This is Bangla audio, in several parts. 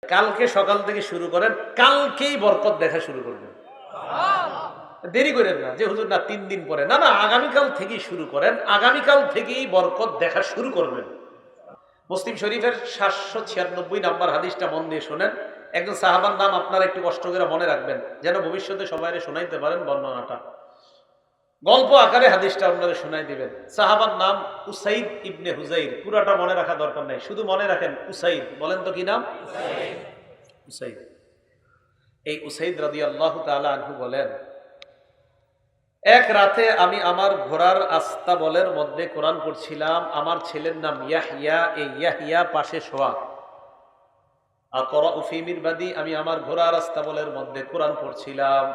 কালকে সকাল থেকে শুরু করেন, কালকেই বরকত দেখা শুরু করবেন। দেরি করেন না যে হুজুর না 3 দিন পরে, না না, আগামীকাল থেকেই শুরু করেন, আগামীকাল থেকেই বরকত দেখা শুরু করবেন। মুসলিম শরীফের 796 নাম্বার হাদিসটা মন দিয়ে শোনেন। একজন সাহাবার নাম আপনারা একটু কষ্ট করে মনে রাখবেন, যেন ভবিষ্যতে সবাই শোনাইতে পারেন বর্ণনাটা। গল্প আকারে হাদিসটা আপনারা শোনাই দিবেন। সাহাবার নাম উসাইদ ইবনে হুজাইর। পুরাটা মনে রাখা দরকার নাই, শুধু মনে রাখেন উসাইদ। বলেন তো কি নাম? উসাইদ। এই উসাইদ রাদিয়াল্লাহু তাআলা আনহু বলেন, এক রাতে আমি আমার ঘোড়ার আস্তাবলের মধ্যে কোরআন পড়ছিলাম। আমার ছেলের নাম ইয়াহইয়া। এই ইয়াহইয়া পাশে শোয়া। আকরাউ ফি মিরবাদি, আমি আমার ঘোড়ার আস্তাবলের মধ্যে কোরআন পড়ছিলাম।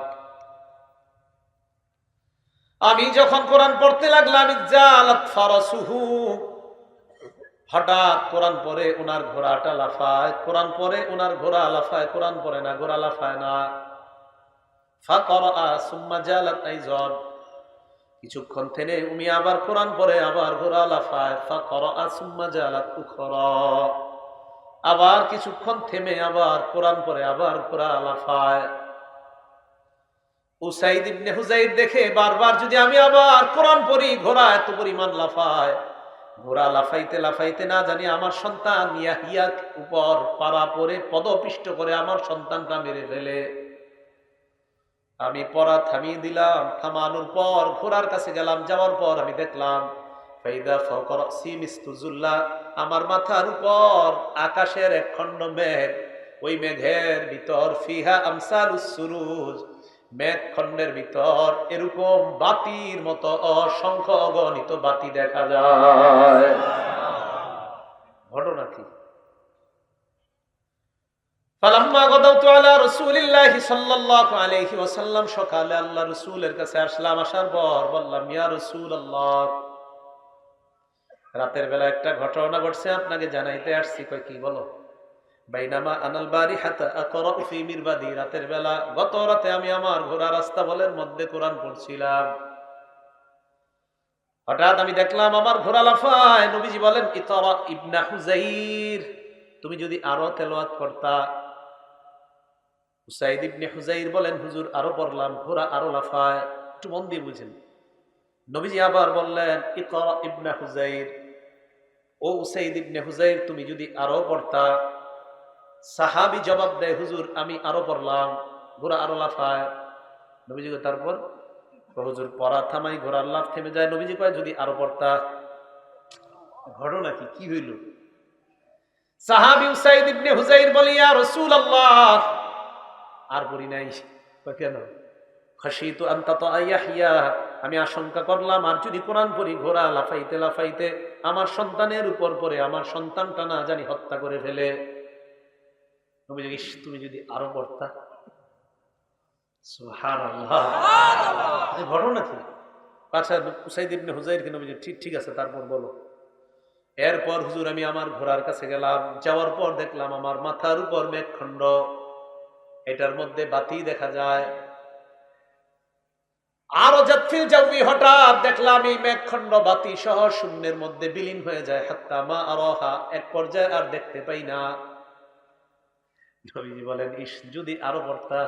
আমি যখন কোরআন পড়তে লাগলাম, জালাত ফারাসুহু, হঠাৎ কোরআন পড়ে ওনার ঘোড়াটা লাফায়, কোরআন পড়ে ওনার ঘোড়া লাফায়, কোরআন পড়ে না ঘোড়া লাফায় না। ফাকরা সুম্মা জালাত আইজন, কিছুক্ষণ থেমে উনি আবার কোরআন পড়ে, আবার ঘোড়া লাফায়। ফাকরা সুম্মা জালাত উখরা, আবার কিছুক্ষণ থেমে আবার কোরআন পড়ে, আবার ঘোড়া লাফায়। উসাইদ ইবনে হুজাইর দেখে বারবার যদি আমি আবার কোরআন পড়ি, ঘোড়া এত পরিমাণ লাফায়, ঘোড়া লাফাইতে লাফাইতে না জানি আমার সন্তান ইয়াহিয়ার উপর পাড়া পড়ে পদপিষ্ট করে আমার সন্তানটা মেরে ফেলে। আমি পড়া থামিয়ে দিলাম। থামানোর পর ঘোড়ার কাছে গেলাম, যাওয়ার পর আমি দেখলাম ফাইদা ফাওকা রাসি মিসতুজুল্লাহ, আমার মাথার উপর আকাশের এক খণ্ড মেঘ, ওই মেঘের ভিতর ফিহা আমসালুস সুরুজ, মেঘ খণ্ডের ভিতর এরকম বাতির মতো অসংখ্য অগণিত বাতি দেখা যায়। ঘটনা কি? ফালাম্মা গাদাউতু আলা রাসূলিল্লাহি সাল্লাল্লাহু আলাইহি ওয়াসাল্লাম, সকালে আল্লাহর রাসূলের কাছে আসলাম। আসার পর বললাম, ইয়া রাসূলুল্লাহ, রাতের বেলা একটা ঘটনা ঘটছে, আপনাকে জানাইতে আসছি। কই কি? বলো। বাইনামা আনাল বারিহাতা আকরাউ ফি মিরবাদি, রাতের বেলা গত রাতে আমি আমার ঘোড়ার আস্তাবলের মধ্যে কোরআন পড়ছিলাম। হঠাৎ আমি দেখলাম আমার ঘোড়া লাফায়। নবীজি বলেন, ইতরা ইবনা হুজাইর, তুমি যদি আরো তেলাওয়াত করতা। উসাইদ ইবনে হুজাইর বলেন, হুজুর আরো পড়লাম, ঘোড়া আরো লাফায়। একটু মন দিয়ে বুঝেন। নবীজি আবার বললেন, ইকরা ইবনে হুজাইর, ও উসাইদ ইবনে হুজাইর, তুমি যদি আরো পড়তা। সাহাবী জবাব দেয়, হুজুর আমি আরো পড়লাম, ঘোড়া আরো লাফায়। নবীজি তারপর হুজুর পড়া থামাই, ঘোড়ার লাফ থেমে যায়। নবীজি কয়, যদি আরো পড়তা। ঘটনা কি? কি হইল? সাহাবী উসাইদ ইবনে হুজাইর বলে, ইয়া রাসূলুল্লাহ, আর পড়ি নাই। কেন? খাশিতু আন তাতা ইয়াহইয়া, আমি আশঙ্কা করলাম আর যদি কোরআন পড়ি, ঘোড়া লাফাইতে লাফাইতে আমার সন্তানের উপর পড়ে আমার সন্তানটা না জানি হত্যা করে ফেলে। তুমি যদি আরো পড়তা। সুবহানাল্লাহ। এই ঘটনা কি? আচ্ছা, উসাইদ ইবনে হুজাইরকে নবীজি ঠিক আছে, তারপর বলো। এরপর হুজুর আমি আমার ঘোড়ার কাছে গেলাম। যাওয়ার পর দেখলাম আমার মাথার উপর মেঘখণ্ড, এটার মধ্যে বাতি দেখা যায়। আরো জাতফিল জাউই, হঠাৎ দেখলাম এই মেঘখণ্ড বাতি সহ শূন্যের মধ্যে বিলীন হয়ে যায়। হাত্তা মা আরাহা, এক পর্যায়ে আর দেখতে পাই না। নবীজি বলেন, ইস, যদি আরো পড়তা।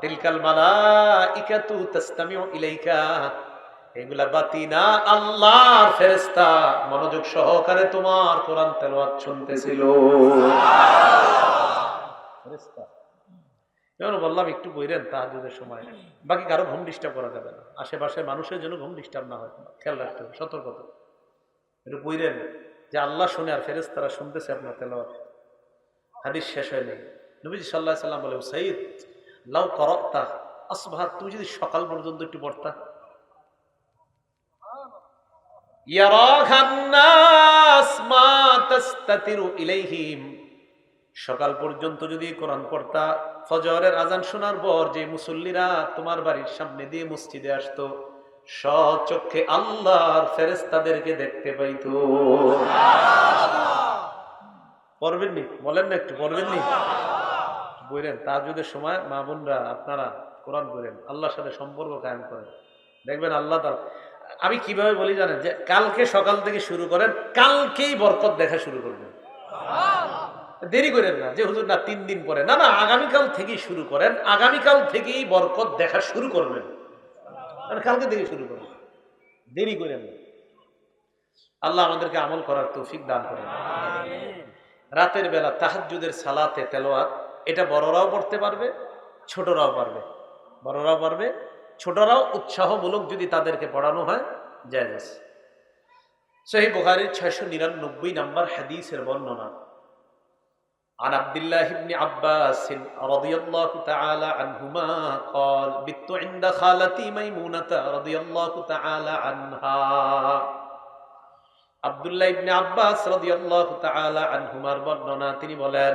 তিলকাল মালাইকাতু তাসতামিউ ইলাইকা, এগুলা বাতি না, আল্লাহর ফেরেশতা মনোযোগ সহকারে তোমার কোরআন তেলাওয়াত শুনতেছিল। ফেরেশতা। বললাম একটু বইরেন তাহাজ্জুদের সময়, বাকি কারো ঘুম ডিস্টার্ব করা যাবে না। আশেপাশে মানুষের জন্য ঘুম ডিস্টার্ব না হয়, খেয়াল রাখতে হবে, সতর্কতা। একটু বইরেন যে আল্লাহ শুনে আর ফেরেশতারা শুনতেছে আপনার তেলাওয়াত। হাদিস শেষ হয় নাই। নবীজি সাল্লাল্লাহু আলাইহি সাল্লাম বলে, সাইয়্যিদ লাউ করাতা আসবাহাত, তুমি যদি সকাল পর্যন্ত একটু পড়তা। ইয়ারাহান নাস মা তাস্তাতিরু ইলাইহিম, সকাল পর্যন্ত যদি কোরআন পড়তা, ফজরের আজান শোনার পর যে মুসল্লিরা তোমার বাড়ির সামনে দিয়ে মসজিদে আসতো, স্বচক্ষে আল্লাহর ফেরেশতাদেরকে দেখতে পাইতো। পড়বেন নি? বলেন না, একটু পড়বেন নি? বলেন তাহাজ্জুদের সময় মা বোনরা আপনারা কোরআন পড়েন, আল্লাহর সাথে সম্পর্ক কায়েম করেন, দেখবেন আল্লাহ তাআলা। আমি কিভাবে বলি জানেন? যে কালকে সকাল থেকে শুরু করেন, কালকেই বরকত দেখা শুরু করবেন। দেরি করেন না যে হুজুর না 3 দিন পরে, না না আগামীকাল থেকেই শুরু করেন, আগামীকাল থেকেই বরকত দেখা শুরু করবেন, মানে কালকে থেকে শুরু করবেন, দেরি করেন না। আল্লাহ আমাদেরকে আমল করার তৌফিক দান করেন। রাতের বেলা তাহাজ্জুদের সালাতে তেলাওয়াত, এটা বড়রাও পড়তে পারবে, ছোটরাও পারবে, বড়রাও পারবে, ছোটরাও উৎসাহমূলক যদি তাদেরকে পড়ানো হয় জায়েজ আছে। সহিহ বুখারীর 699 নম্বর হাদিসের বর্ণনা, عن عبد الله بن عباس رضي الله تعالى عنهما قال بت عند خالتي ميمونة رضي الله تعالى عنها। আব্দুল্লাহ ইবনে আব্বাস রাদিয়াল্লাহু তাআলা আনহুমার বর্ণনা, তিনি বলেন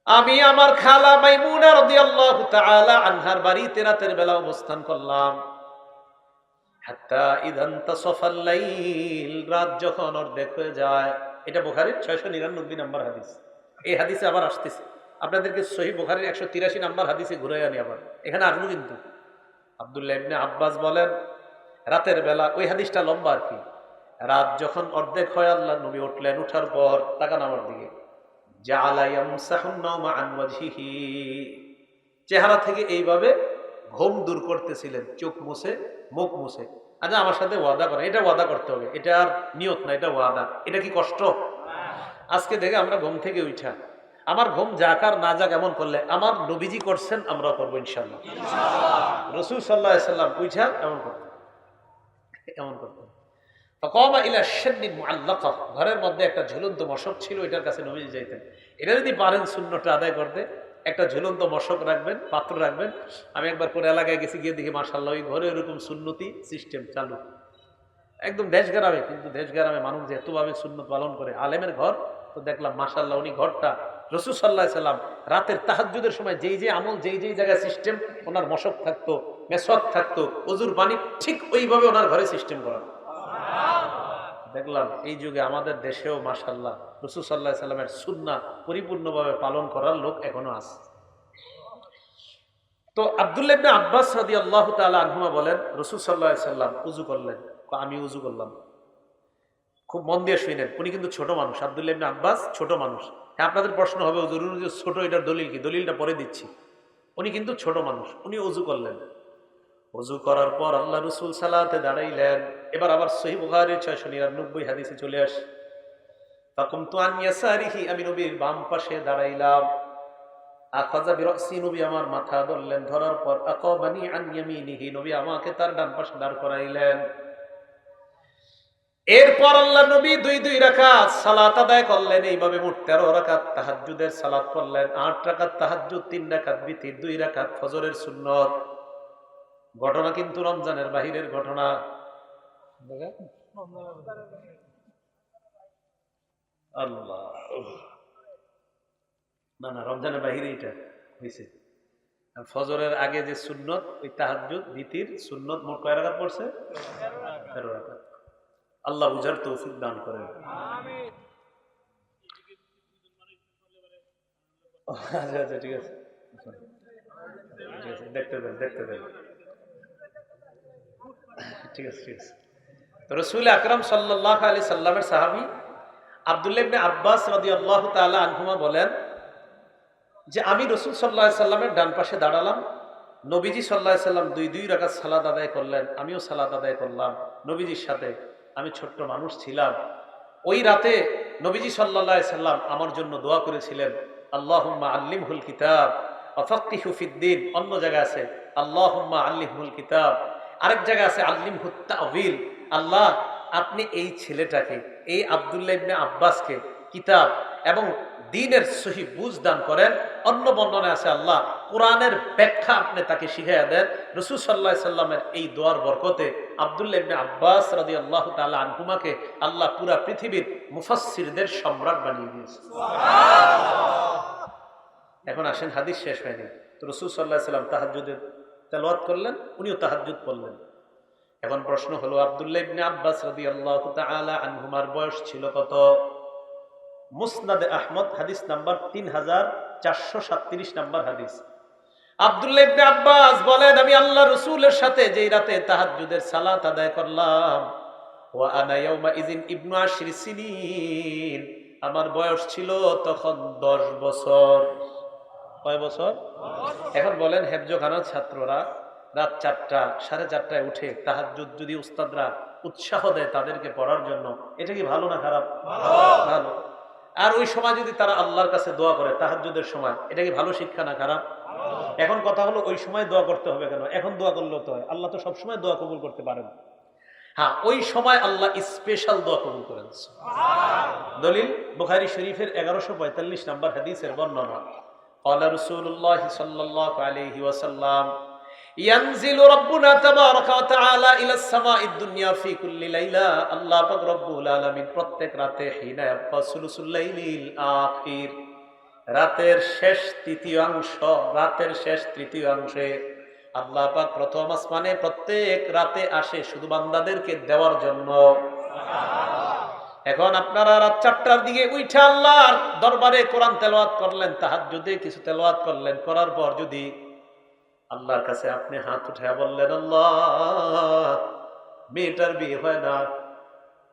আমি আমার খালা মাইমুনা রাদিয়াল্লাহু তাআলা আনহার বাড়িতে রাতের বেলা অবস্থান করলাম। হাত্তা ইযান তাসাফাল লাইল, রাত যখন অর্ধেক হয়ে যায়। এটা বুখারীর 699 নম্বর হাদিস। এই হাদিসে আবার আসতেছে, আপনাদেরকে সহিহ বুখারীর 183 নম্বর হাদিসে ঘুরে আনি আবার, এখানে আসবো কিন্তু। আব্দুল্লাহ ইবনে আব্বাস বলেন রাতের বেলা, ওই হাদিসটা লম্বা আর কি, রাত যখন অর্ধেক হয় আল্লাহ নবী উঠলেন, উঠার পর তাকান আমার দিকে, জাআলা ইয়ামসাহুন নাওমা আন ওয়াজহিহি, চেহারা থেকে এইভাবে ঘুম দূর করতেছিলেন, চোখ মুছে, মুখ মুছে। আচ্ছা আমার সাথে ওয়াদা করেন, এটা ওয়াদা করতে হবে, এটা আর নিয়ত না, এটা ওয়াদা। এটা কি কষ্ট? আজকে দেখে আমরা ঘুম থেকে উঠা, আমার ঘুম যাক আর না যাক এমন করলে, আমার নবীজি করছেন আমরা করবো ইনশাআল্লাহ। রাসূল সাল্লাল্লাহু আলাইহি সাল্লাম উঠা এমন করতেন, এমন করতেন। ঘরের মধ্যে একটা ঝুলন্ত মশক ছিল, এটার কাছে নবীজি যাইতেন। এটা যদি পারেন শূন্যটা আদায় করতে, একটা ঝুলন্ত মশক রাখবেন, পাত্র রাখবেন। আমি একবার করে এলাকায় গেছি, গিয়ে দেখি মাশাআল্লাহ ওই ঘরে এরকম সুন্নতি সিস্টেম চালু, একদম দেশ গ্রামে। কিন্তু দেশ গ্রামে মানুষ যে এতভাবে সুন্নত পালন করে, আলেমের ঘর তো দেখলাম মাশাআল্লাহ উনি ঘরটা রাসূল সাল্লাল্লাহু আলাইহি সাল্লাম রাতের তাহাজ্জুদের সময় যেই যে আমল, যেই যেই জায়গায় সিস্টেম, ওনার মশক থাকতো, মেসওয়াক থাকতো, ওযুর পানি ঠিক ওইভাবে ওনার ঘরে সিস্টেম করা। দেখলাম এই যুগে আমাদের দেশেও মাশাআল্লাহ রাসূল সাল্লাল্লাহু আলাইহি সাল্লামের সুন্নাহ পরিপূর্ণভাবে পালন করার লোক এখনো আছে। তো আব্দুল্লাহ ইবনে আব্বাস রাদিয়াল্লাহু তাআলা আনহুমা বলেন রাসূল সাল্লাল্লাহু আলাইহি সাল্লাম ওযু করলেন, আমি ওযু করলাম। খুব মন দিয়ে শুনেন, উনি কিন্তু ছোট মানুষ, আব্দুল্লাহ ইবনে আব্বাস ছোট মানুষ। হ্যাঁ, আপনাদের প্রশ্ন হবে জরুরি যে ছোট, এটার দলিল কি? দলিলটা পরে দিচ্ছি। উনি কিন্তু ছোট মানুষ, উনি ওযু করলেন। ওযু করার পর আল্লাহ রাসূল সালাতে দাঁড়াইলেন। এবার আবার সহিহ বুখারীর 699 হাদিসে চলে আসে, ফাকুমতু আন ইয়াসারিহি, আমি নবীর বাম পাশে দাঁড়াইলাম। আখাযা বিরাসি, নবী আমার মাথা ধরলেন, ধরার পর আকাবানি আন ইয়ামিনিহি, নবী আমাকে তার ডান পাশে দাঁড় করাইলেন। এরপর আল্লাহ নবী 2 রাকাত সালাত আদায় করলেন। এইভাবে মোট 13 রাকাত তাহাজ্জুদের সালাত পড়লেন। 8 রাকাত তাহাজ্জুদ, 3 রাকাত বিতির, 2 রাকাত ফজরের সুন্নত। ঘটনা কিন্তু রমজানের বাহিরের ঘটনা। আল্লাহ, না না, রমজানের বাহিরে এটা হয়েছে। ফজরের আগে যে সুন্নত, ওই তাহাজ্জুদ বিতির সুন্নত মোট কয় রাকাত পড়ছে? 13 রাকাত। আল্লাহ বুঝার তৌফিক দান করেন। আচ্ছা আচ্ছা, ঠিক আছে, দেখতে দেন, দেখতে দেন, ঠিক আছে, ঠিক আছে। তো রাসূল আকরাম সাল্লাল্লাহু আলাইহি সাল্লামের সাহাবী আব্দুল্লাহ ইবনে আব্বাস রাদিয়াল্লাহু তাআলা আনহুমা বলেন যে আমি রাসূল সাল্লাল্লাহু আলাইহি সাল্লামের ডান পাশে দাঁড়ালাম। নবীজি সাল্লাল্লাহু আলাইহি সাল্লাম 2 রাকাত সালাত আদায় করলেন, আমিও সালাত আদায় করলাম নবীজির সাথে। আমি ছোট্ট মানুষ ছিলাম। ওই রাতে নবীজি সাল্লাল্লাহু আলাইহি সাল্লাম আমার জন্য দোয়া করেছিলেন, আল্লাহুম্মা আল্লিমহুল কিতাব ওয়া ফাক্কিহু ফিদ্দীন। অন্য জায়গায় আছে আল্লাহুম্মা আল্লিমহুল কিতাব, আরেক জায়গায় আছে আল্লিমহুত তা'ওয়িল। আল্লাহ, আপনি এই ছেলেটাকে, এই আব্দুল্লাহ ইবনে আব্বাসকে কিতাব এবং দ্বীনের সহিহ বুঝ দান করেন। অন্য বর্ণনায় আছে আল্লাহ কোরআনের ব্যাখ্যা আপনি তাকে শিখাইয়া দেন। রাসূল সাল্লাল্লাহু আলাইহি সাল্লামের এই দোয়ার বরকতে আব্দুল্লাহ ইবনে আব্বাস রাদিয়াল্লাহু তাআলা আনহুমাকে আল্লাহ পুরা পৃথিবীর মুফাসসিরদের সম্রাট বানিয়ে দিয়েছে। এখন আসেন, হাদিস শেষ হয়নি। তো রাসূল সাল্লাল্লাহু আলাইহি সাল্লাম তাহাজ্জুদের তেলাওয়াত করলেন, উনিও তাহাজ্জুদ পড়লেন। এখন প্রশ্ন হলো, আব্দুল্লাহ ইবনে আব্বাস রাদিয়াল্লাহু তাআলা আনহুমার বয়স ছিল কত? মুসনাদে আহমদ হাদিস নাম্বার 3437 নাম্বার হাদিস। আব্দুল্লাহ ইবনে আব্বাস বলেন, আমি আল্লাহ রাসূলের সাথে যেই রাতে তাহাজ্জুদের সালাত আদায় করলাম, ওয়া আনা ইয়াউমা ইযিন ইবনু 10 সিনিন, আমার বয়স ছিল তখন 10 বছর। কয় বছর? এখন বলেন হেফজখানার ছাত্ররা রাত 4টা 4:30টায় উঠে তাহাজ্জুদ যদি উস্তাদরা উৎসাহ দেয় তাদেরকে পড়ার জন্য, এটা কি ভালো না খারাপ? ভালো। আর ওই সময় যদি তারা আল্লাহর কাছে দোয়া করে তাহাজ্জুদের সময়, এটা কি ভালো শিক্ষা না খারাপ? এখন কথা হলো ওই সময় দোয়া করতে হবে কেন? এখন দোয়া করলেও তো হয়, আল্লাহ তো সবসময় দোয়া কবুল করতে পারেন। হ্যাঁ, ওই সময় আল্লাহ স্পেশাল দোয়া কবুল করেন। দলিল বুখারী শরীফের 1145 নম্বর হাদিসের বর্ণনা। قال رسول الله صلى الله عليه وسلم ينزل ربنا تبارك وتعالى الى السماء الدنيا في كل ليله الله পাক রব্বুল আলামিন প্রত্যেক রাতে হিনা ফাসুলুল লাইলিল আখির, রাতের শেষ তৃতীয়াংশে আল্লাহ পাক প্রথম আসমানে প্রত্যেক রাতে আসে শুধু বান্দাদেরকে দেওয়ার জন্য। এখন আপনারা রাত 4টার দিকে উঠে আল্লাহর দরবারে কোরআন তেলাওয়াত করলেন, তাহাজ্জুদে কিছু তেলাওয়াত করলেন, করার পর যদি আল্লাহর কাছে আপনি হাত উঠায় বললেন, আল্লাহ মেয়েটার বিয়ে হয় না,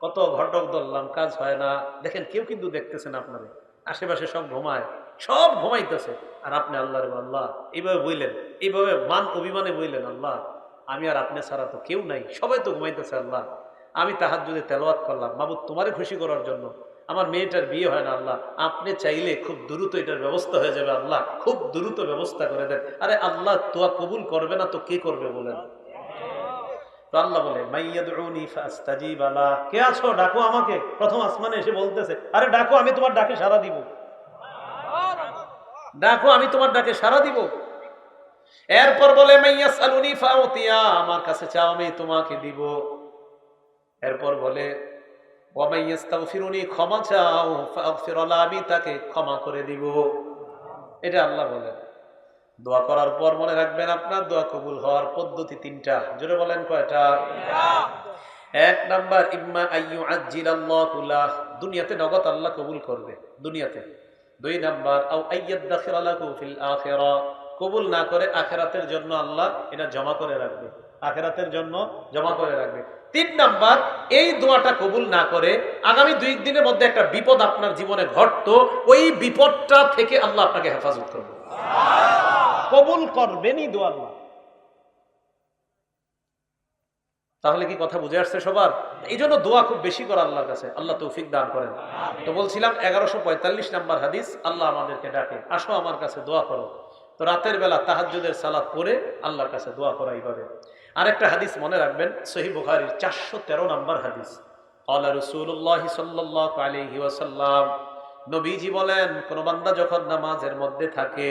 কত ঘটক ধরলাম কাজ হয় না, দেখেন কেউ কিন্তু দেখতেছেন আপনারে, আশেপাশে সব ঘুমায়, সব ঘুমাইতেছে, আর আপনি আল্লাহরে আল্লাহ এইভাবে বললেন, এইভাবে মান অভিমানে বললেন, আল্লাহ আমি আর আপনি ছাড়া তো কেউ নাই, সবাই তো ঘুমাইতেছে, আল্লাহ আমি তাহাজ্জুদে তেলাওয়াত করলাম মাবুদ তোমারে খুশি করার জন্য, আমার মেয়েটার বিয়ে হয় না, আল্লাহ আপনি চাইলে খুব দ্রুত এটার ব্যবস্থা হয়ে যাবে, আল্লাহ খুব দ্রুত ব্যবস্থা করে দেন। আরে আল্লাহ দোয়া কবুল করবে না তো কে করবে বলেন? তো আল্লাহ বলে মাইয়াদউনি ফাস্তাজিব লা, কে আছো ডাকো আমাকে। প্রথম আসমানে এসে বলতেছে, আরে ডাকো আমি তোমার ডাকে সাড়া দিব, ডাকো আমি তোমার ডাকে সাড়া দিব। এরপর বলে মাইয়াসালুনি ফাউতিয়া, আমার কাছে চাও আমি তোমাকে দিব। এরপর বলে ওয়ামাইয়াস্তাগফিরুনি, ক্ষমা চাও ফাগফির লা, আমি তাকে ক্ষমা করে দিব। এটা আল্লাহ বলেন। দোয়া করার পর মনে রাখবেন আপনার দোয়া কবুল হওয়ার পদ্ধতি 3টা। জোরে বলেন কয়টা? 1 নাম্বার ইম্মা আইয়ু আজ্জিলাল্লাহু লাহ, দুনিয়াতে নগদ আল্লাহ কবুল করবে দুনিয়াতে। 2 নাম্বার আও আইয়াদাখিরা লাহু ফিল আখিরা, কবুল না করে আখিরাতের জন্য আল্লাহ এটা জমা করে রাখবে, আখিরাতের জন্য জমা করে রাখবে। 3 নাম্বার, এই দোয়াটা কবুল না করে আগামী 2 দিনের মধ্যে একটা বিপদ আপনার জীবনে ঘটতো, ওই বিপদটা থেকে আল্লাহ আপনাকে হেফাজত করবে, কবুল করবেনই দোয়া আল্লাহ। তাহলে কি কথা বুঝে আসছে সবার? এই জন্য দোয়া খুব বেশি করা আল্লাহর কাছে, আল্লাহ তৌফিক দান করেন। তো বলছিলাম 1145 নাম্বার হাদিস, আল্লাহ আমাদেরকে ডাকে আসো আমার কাছে দোয়া করো। তো রাতের বেলা তাহাজ্জুদের সালাত পড়ে আল্লাহর কাছে দোয়া করা এইভাবে। আরেকটা হাদিস মনে রাখবেন, সহিহ বুখারীর 413 নাম্বার হাদিস। ক্বালা রাসূলুল্লাহ সাল্লাল্লাহু আলাইহি ওয়াসাল্লাম, নবীজি বলেন কোন বান্দা যখন নামাজের মধ্যে থাকে,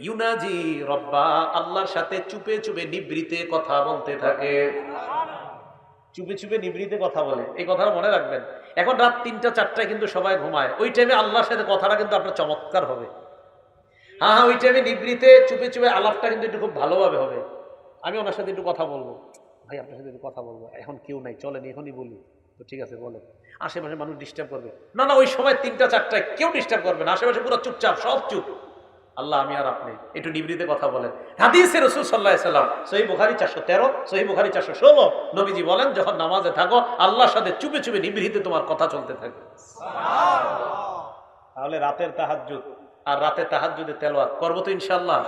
ইউনাজি রব্বা, আল্লাহর সাথে চুপে চুপে নিভৃতে কথা বলতে থাকে, চুপে চুপে নিভৃতে কথা বলে। এই কথাটা মনে রাখবেন। এখন রাত 3টা 4টায় কিন্তু সবাই ঘুমায়, ওই টাইমে আল্লাহর সাথে কথাটা কিন্তু আপনার চমৎকার হবে। হ্যাঁ, ওই টাইমে নিভৃতে চুপে চুপে আলাপটা কিন্তু একটু খুব ভালোভাবে হবে। আমি ওনার সাথে একটু কথা বলবো, ভাই আপনার সাথে একটু কথা বলবো, এখন কেউ নাই, চলেন এখনই বলি। তো ঠিক আছে বলেন। আশেপাশে মানুষ ডিস্টার্ব করবে না, না ওই সময় 3টা 4টায় কেউ ডিস্টার্ব করবে না, আশেপাশে পুরো চুপচাপ, সব চুপ, আল্লাহ আমি আর আপনি একটু নিভৃতে কথা বলেন। হাদিসে রাসূল সাল্লাল্লাহু আলাইহি সাল্লাম, সহিহ বুখারী 413, সহিহ বুখারী 416, নবীজি বলেন যখন নামাজে থাকো আল্লাহর সাথে চুপে চুপে নিভৃতে তোমার কথা চলতে থাকে। সুবহানাল্লাহ। তাহলে রাতের তাহাজ্জুদ আর রাতে তাহাজ্জুদে তেলাওয়াত করব তো ইনশাআল্লাহ।